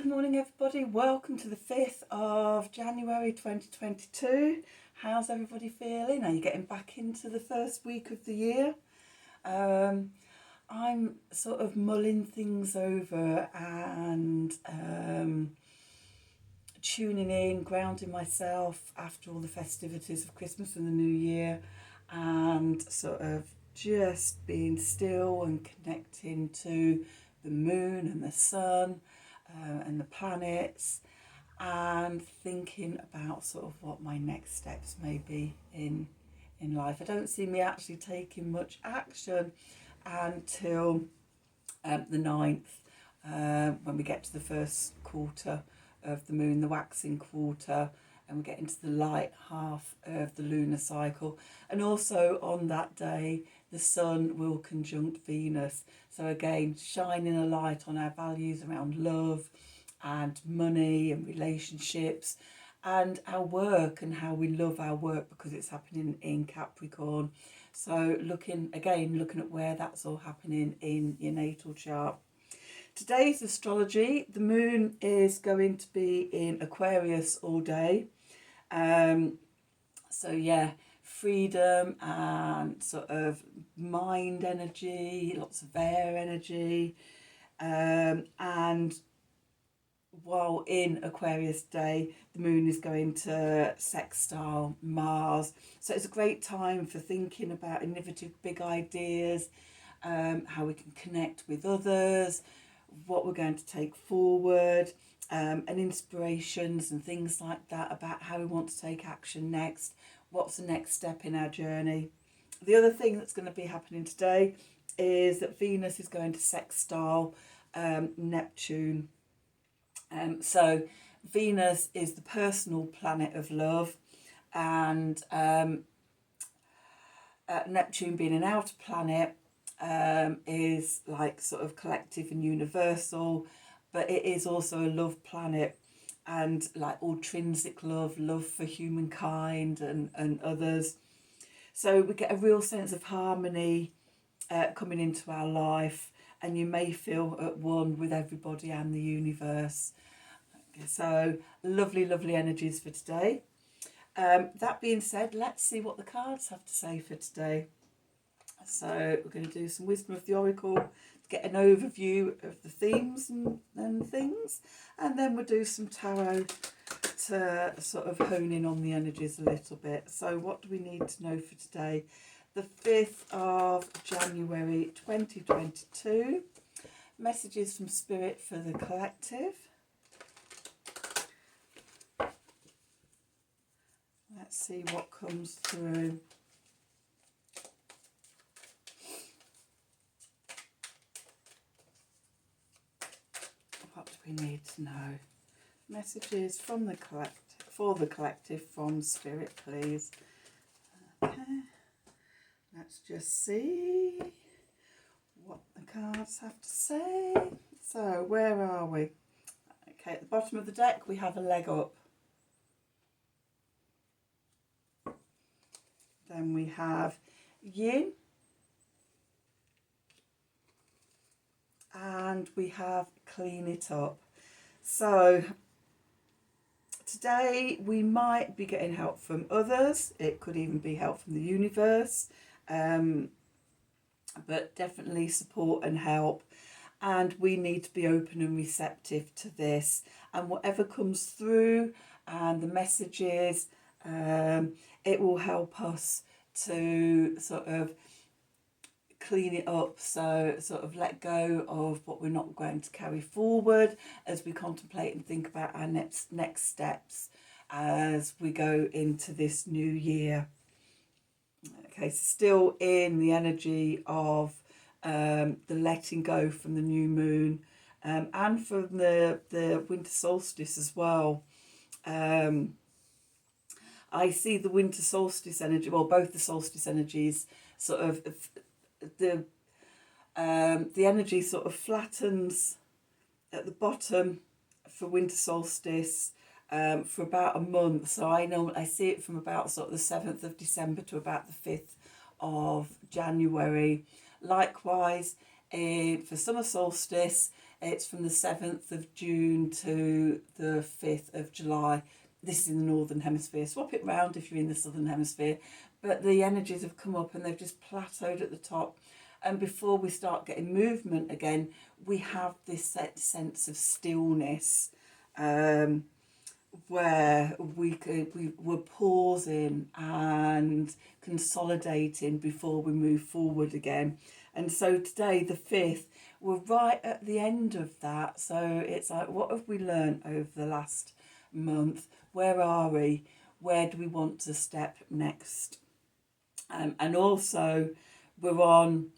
Good morning everybody, welcome to the 5th of January 2022. How's everybody feeling? Are you getting back into the first week of the year? I'm sort of mulling things over and tuning in, grounding myself after all the festivities of Christmas and the New Year, and sort of just being still and connecting to the moon and the sun and the planets, and thinking about sort of what my next steps may be in life. I don't see me actually taking much action until the 9th, when we get to the first quarter of the moon, the waxing quarter, and we get into the light half of the lunar cycle. And also on that day the sun will conjunct Venus, so again shining a light on our values around love and money and relationships and our work and how we love our work, because it's happening in Capricorn. So looking at where that's all happening in your natal chart. Today's astrology, the moon is going to be in Aquarius all day. So yeah, freedom and sort of mind energy, lots of air energy, and while in Aquarius day, the moon is going to sextile Mars. So it's a great time for thinking about innovative big ideas, how we can connect with others, what we're going to take forward, and inspirations and things like that about how we want to take action next. What's the next step in our journey? The other thing that's going to be happening today is that Venus is going to sextile Neptune. So Venus is the personal planet of love, and Neptune, being an outer planet, is like sort of collective and universal, but it is also a love planet, and like intrinsic love for humankind and others. So we get a real sense of harmony coming into our life, and you may feel at one with everybody and the universe. Okay, so lovely energies for today. That being said, let's see what the cards have to say for today. So we're going to do some wisdom of the oracle to get an overview of the themes and things, and then we'll do some tarot to sort of hone in on the energies a little bit. So what do we need to know for today, the 5th of January 2022? Messages from Spirit for the collective. Let's see what comes through. What do we need to know? Messages from the collective, for the collective from Spirit, please. Okay, let's just see what the cards have to say. So where are we? Okay, at the bottom of the deck we have a leg up. Then we have yin, and we have clean it up. So today we might be getting help from others. It could even be help from the universe, but definitely support and help. And we need to be open and receptive to this. And whatever comes through and the messages, it will help us to sort of clean it up, so sort of let go of what we're not going to carry forward as we contemplate and think about our next steps as we go into this new year. Okay, so still in the energy of the letting go from the new moon, and from the winter solstice as well. I see the winter solstice energy, well, both the solstice energies, sort of the energy sort of flattens at the bottom for winter solstice for about a month. So I see it from about sort of the 7th of December to about the 5th of January. Likewise, For summer solstice, it's from the 7th of June to the 5th of July. This is in the Northern Hemisphere. Swap it round if you're in the Southern Hemisphere. But the energies have come up and they've just plateaued at the top. And before we start getting movement again, we have this sense of stillness, where we're pausing and consolidating before we move forward again. And so today, the 5th, we're right at the end of that. So it's like, what have we learned over the last month? Where are we? Where do we want to step next? And also, we're on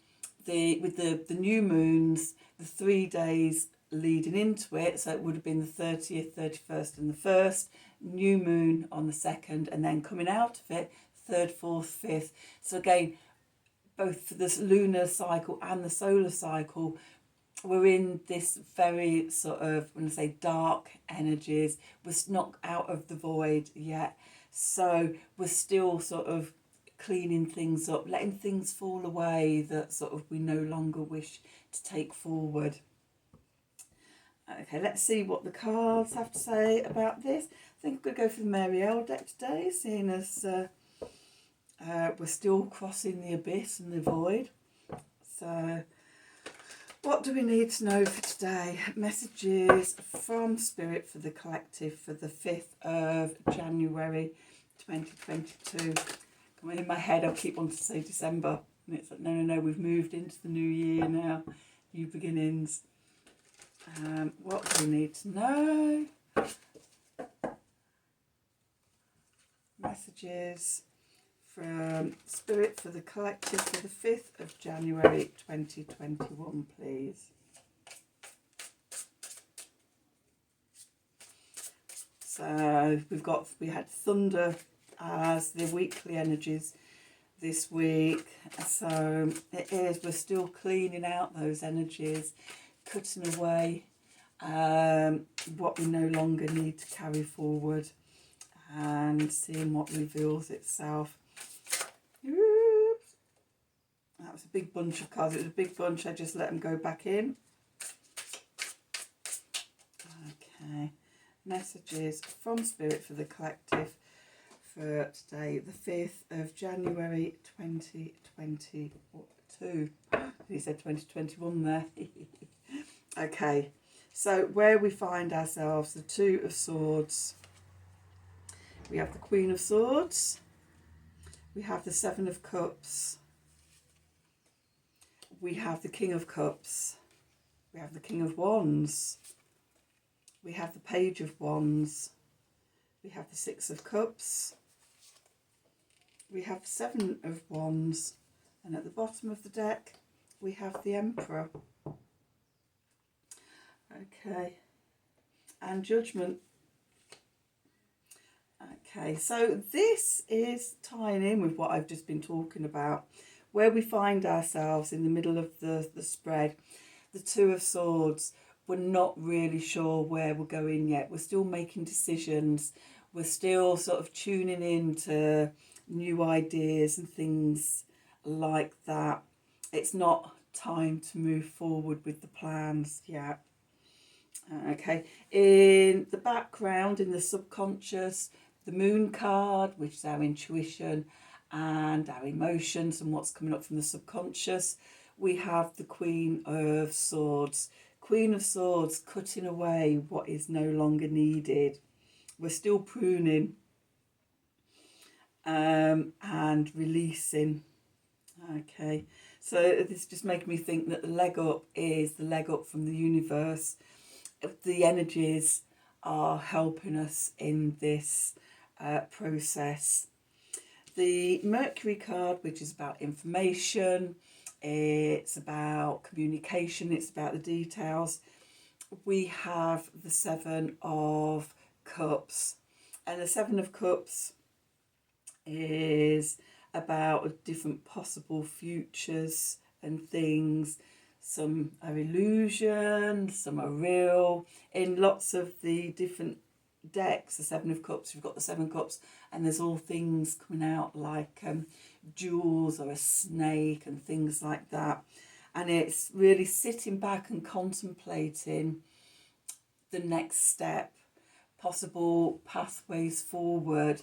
with the new moons, the 3 days leading into it. So it would have been the 30th, 31st and the 1st, new moon on the 2nd, and then coming out of it, 3rd, 4th, 5th. So again, both for this lunar cycle and the solar cycle, we're in this very sort of, when I say dark energies, we're not out of the void yet. So we're still sort of cleaning things up, letting things fall away that sort of we no longer wish to take forward. Okay, let's see what the cards have to say about this. I think I'm going to go for the Mary L deck today, seeing as we're still crossing the abyss and the void. So what do we need to know for today? Messages from Spirit for the collective for the 5th of January 2022. In my head, I'll keep wanting to say December. And it's like, no, we've moved into the new year now. New beginnings. What do we need to know? Messages from Spirit for the collective for the 5th of January 2021, please. So we had thunder as the weekly energies this week. So we're still cleaning out those energies, cutting away what we no longer need to carry forward, and seeing what reveals itself. Oops. That was a big bunch of cards. It was a big bunch. I just let them go back in. Okay. Messages from Spirit for the collective for today, the 5th of January 2022. He said 2021 there. Okay, so where we find ourselves, the 2 of Swords. We have the Queen of Swords. We have the 7 of Cups. We have the King of Cups. We have the King of Wands. We have the Page of Wands. We have the 6 of Cups. We have the 7 of Wands. And at the bottom of the deck, we have the Emperor. Okay. And Judgment. Okay, so this is tying in with what I've just been talking about, where we find ourselves in the middle of the spread. The 2 of Swords, we're not really sure where we're going yet. We're still making decisions. We're still sort of tuning in to new ideas and things like that. It's not time to move forward with the plans yet. Okay, in the background, in the subconscious, the Moon card, which is our intuition and our emotions and what's coming up from the subconscious, we have the Queen of Swords. Queen of Swords, cutting away what is no longer needed. We're still pruning and releasing. Okay, so this just making me think that the leg up is the leg up from the universe. The energies are helping us in this process. The Mercury card, which is about information, it's about communication, it's about the details. We have the 7 of Cups, and the 7 of Cups is about different possible futures and things. Some are illusion, some are real. In lots of the different decks, the 7 of Cups, you've got the 7 Cups, and there's all things coming out like jewels or a snake and things like that. And it's really sitting back and contemplating the next step, possible pathways forward.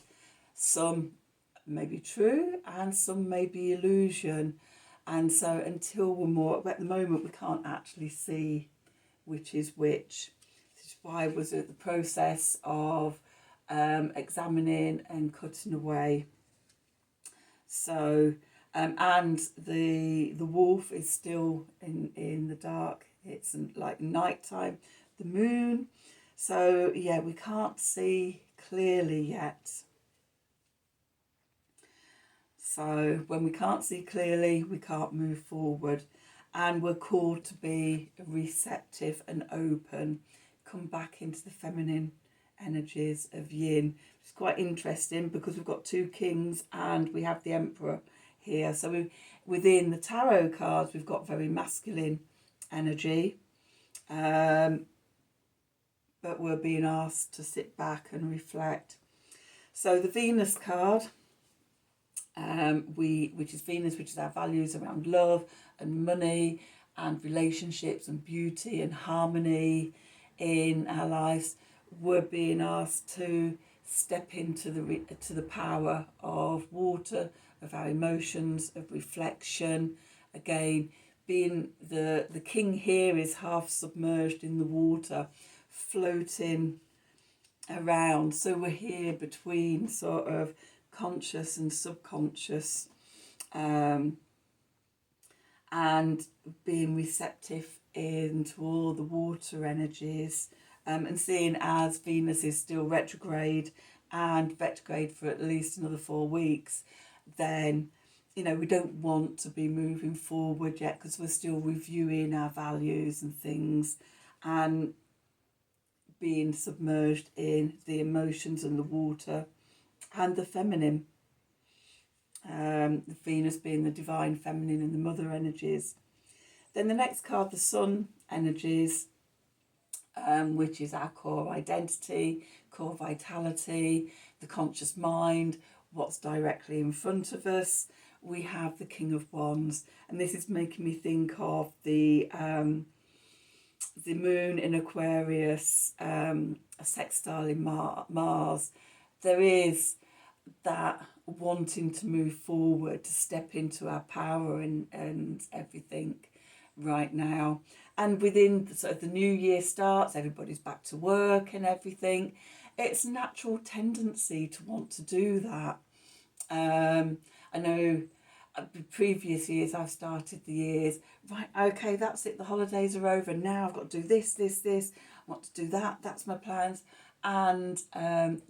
Some may be true and some may be illusion. And so until we're more, at the moment we can't actually see which is which. This is why I was at the process of examining and cutting away. So, and the wolf is still in the dark. It's like nighttime, the moon. So yeah, we can't see clearly yet. So when we can't see clearly, we can't move forward. And we're called to be receptive and open, come back into the feminine energies of yin. It's quite interesting because we've got two kings and we have the emperor here. So within the tarot cards, we've got very masculine energy. But we're being asked to sit back and reflect. So the Venus card, which is Venus, which is our values around love and money and relationships and beauty and harmony in our lives, we're being asked to step into the power of water, of our emotions, of reflection. Again, being the king here is half submerged in the water, floating around. So we're here between sort of conscious and subconscious, and being receptive into all the water energies, and seeing as Venus is still retrograde and retrograde for at least another 4 weeks, then we don't want to be moving forward yet because we're still reviewing our values and things, and being submerged in the emotions and the water and the feminine. The Venus being the divine feminine and the mother energies. Then the next card, the sun energies, which is our core identity, core vitality, the conscious mind, what's directly in front of us. We have the King of Wands, and this is making me think of the moon in Aquarius, a sextile in Mars. There is that wanting to move forward, to step into our power and everything right now. And within sort of the new year starts, everybody's back to work and everything. It's a natural tendency to want to do that. I know previous years I've started the years, right, okay, that's it, the holidays are over, now I've got to do this, I want to do that, that's my plans. And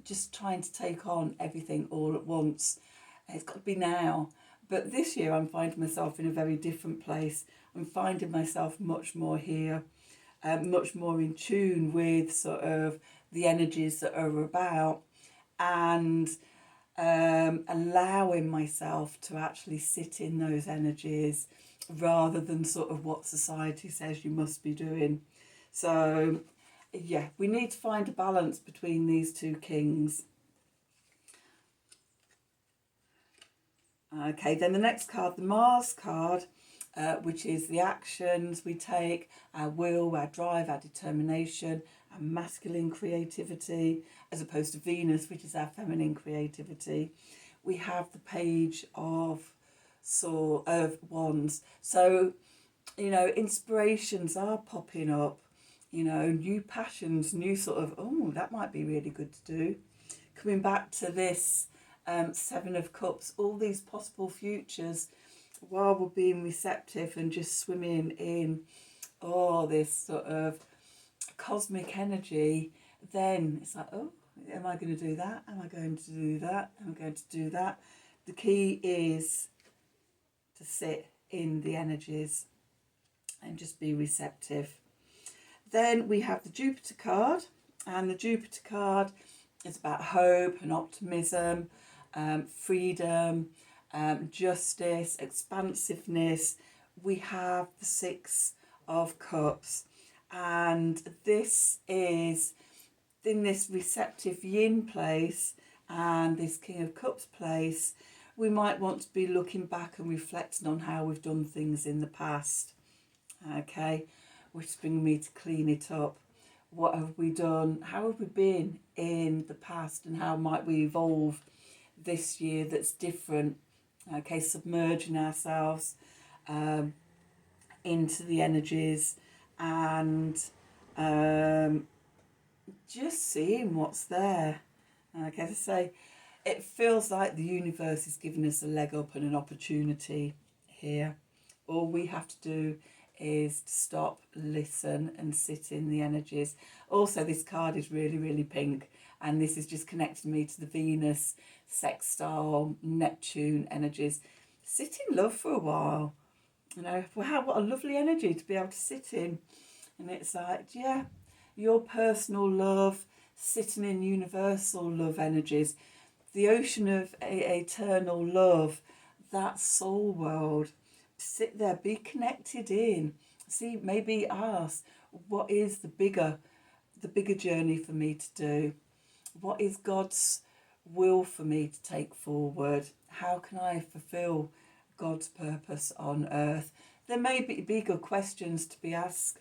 just trying to take on everything all at once. It's got to be now. But this year I'm finding myself in a very different place. I'm finding myself much more here, much more in tune with sort of the energies that are about, and allowing myself to actually sit in those energies rather than sort of what society says you must be doing. So yeah, we need to find a balance between these two kings. Okay, then the next card, the Mars card, which is the actions we take, our will, our drive, our determination, our masculine creativity, as opposed to Venus, which is our feminine creativity. We have the Page of Wands. So, inspirations are popping up. New passions, new sort of, oh, that might be really good to do. Coming back to this Seven of Cups, all these possible futures, while we're being receptive and just swimming in all this sort of cosmic energy, then it's like, oh, am I going to do that? Am I going to do that? Am I going to do that? The key is to sit in the energies and just be receptive. Then we have the Jupiter card, and the Jupiter card is about hope and optimism, freedom, justice, expansiveness. We have the Six of Cups, and this is in this receptive yin place and this King of Cups place. We might want to be looking back and reflecting on how we've done things in the past. Okay, which is bringing me to clean it up. What have we done? How have we been in the past, and how might we evolve this year that's different? Okay, submerging ourselves into the energies and just seeing what's there. Okay, as I say, it feels like the universe is giving us a leg up and an opportunity here. All we have to do is stop, listen, and sit in the energies. Also, this card is really, really pink, and this is just connecting me to the Venus, Sextile, Neptune energies. Sit in love for a while. You know, wow, what a lovely energy to be able to sit in. And it's like, yeah, your personal love, sitting in universal love energies, the ocean of eternal love, that soul world. Sit there, be connected in. See, maybe ask, what is the bigger journey for me to do? What is God's will for me to take forward? How can I fulfill God's purpose on earth? There may be bigger questions to be asked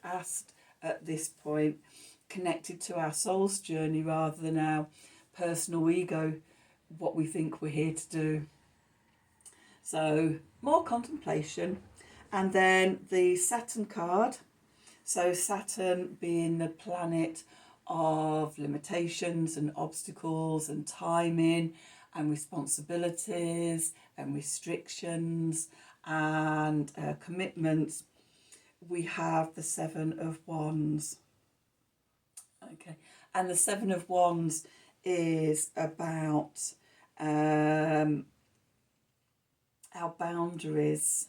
at this point, connected to our soul's journey rather than our personal ego, what we think we're here to do. So more contemplation. And then the Saturn card. So Saturn being the planet of limitations and obstacles and timing and responsibilities and restrictions and commitments. We have the Seven of Wands. Okay, and the Seven of Wands is about our boundaries,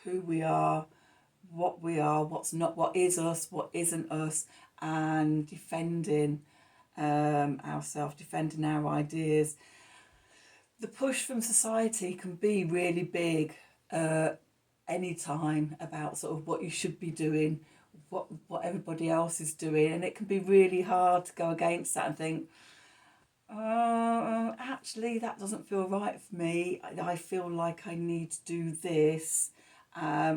who we are, what's not, what is us, what isn't us, and defending ourselves, defending our ideas. The push from society can be really big any time about sort of what you should be doing, what everybody else is doing, and it can be really hard to go against that and think, actually that doesn't feel right for me. I feel like I need to do this,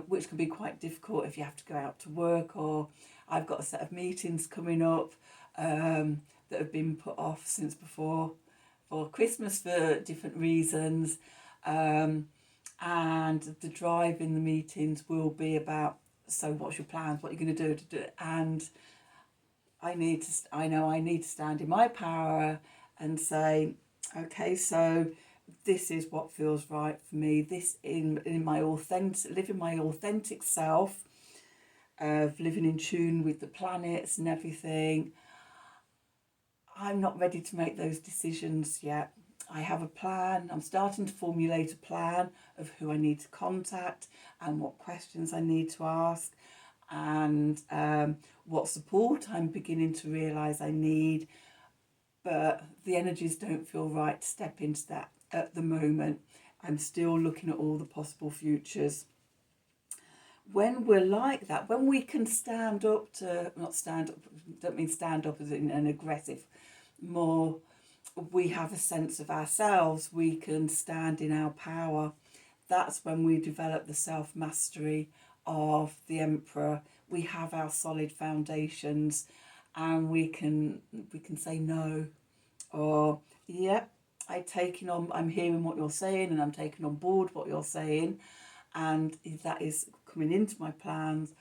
which can be quite difficult if you have to go out to work, or I've got a set of meetings coming up that have been put off since before for Christmas for different reasons, and the drive in the meetings will be about, so what's your plans, what are you going to do, and I know I need to stand in my power and say, okay, so this is what feels right for me. This in my authentic, living my authentic self, of living in tune with the planets and everything. I'm not ready to make those decisions yet. I have a plan. I'm starting to formulate a plan of who I need to contact and what questions I need to ask, and what support I'm beginning to realise I need. But the energies don't feel right to step into that at the moment. I'm still looking at all the possible futures. When we're like that, when we can stand up to, not stand up, don't mean stand up as in an aggressive, more we have a sense of ourselves, we can stand in our power. That's when we develop the self-mastery of the Emperor. We have our solid foundations, and we can say no, or yep, I'm hearing what you're saying, and I'm taking on board what you're saying, and that is coming into my plans,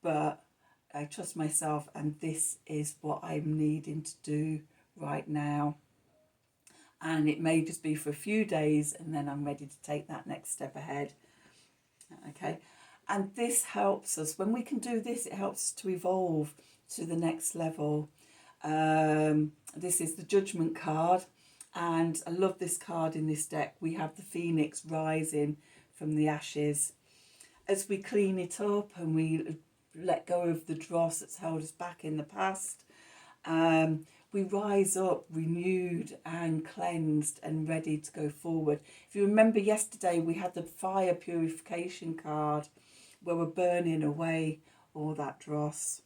but I trust myself, and this is what I'm needing to do right now. And it may just be for a few days, and then I'm ready to take that next step ahead. Okay, and this helps us. When we can do this, it helps us to evolve to the next level. This is the Judgment card, and I love this card in this deck. We have the Phoenix rising from the ashes. As we clean it up and we let go of the dross that's held us back in the past, we rise up renewed and cleansed and ready to go forward. If you remember yesterday, we had the fire purification card where we're burning away all that dross.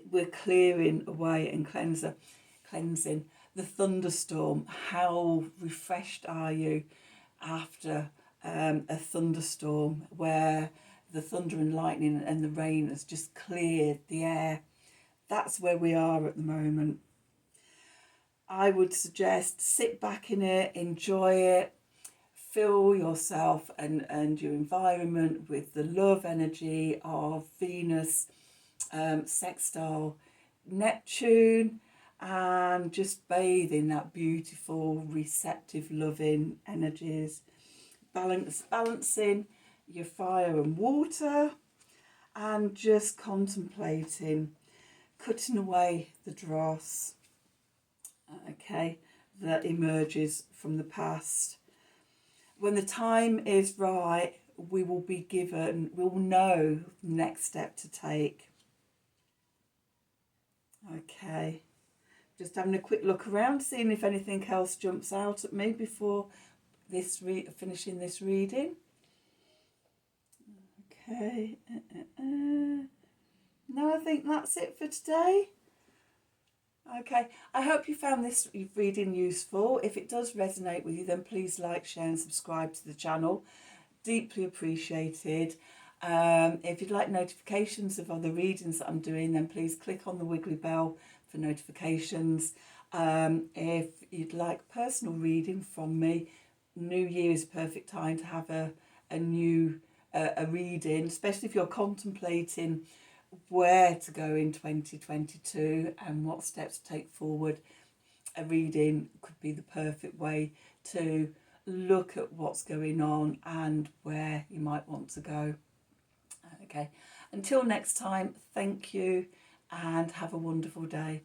We're clearing away and cleansing. The thunderstorm, how refreshed are you after a thunderstorm where the thunder and lightning and the rain has just cleared the air. That's where we are at the moment. I would suggest sit back in it, enjoy it, fill yourself and your environment with the love energy of Venus, sextile Neptune, and just bathe in that beautiful, receptive, loving energies. Balancing your fire and water, and just contemplating, cutting away the dross, okay, that emerges from the past. When the time is right, we'll know the next step to take. Okay, just having a quick look around, seeing if anything else jumps out at me before finishing this reading. Okay, no, I think that's it for today. Okay, I hope you found this reading useful. If it does resonate with you, then please like, share and subscribe to the channel. Deeply appreciated. If you'd like notifications of other readings that I'm doing, then please click on the wiggly bell for notifications. If you'd like personal reading from me, New Year is a perfect time to have a new reading, especially if you're contemplating where to go in 2022 and what steps to take forward. A reading could be the perfect way to look at what's going on and where you might want to go. Okay, until next time, thank you and have a wonderful day.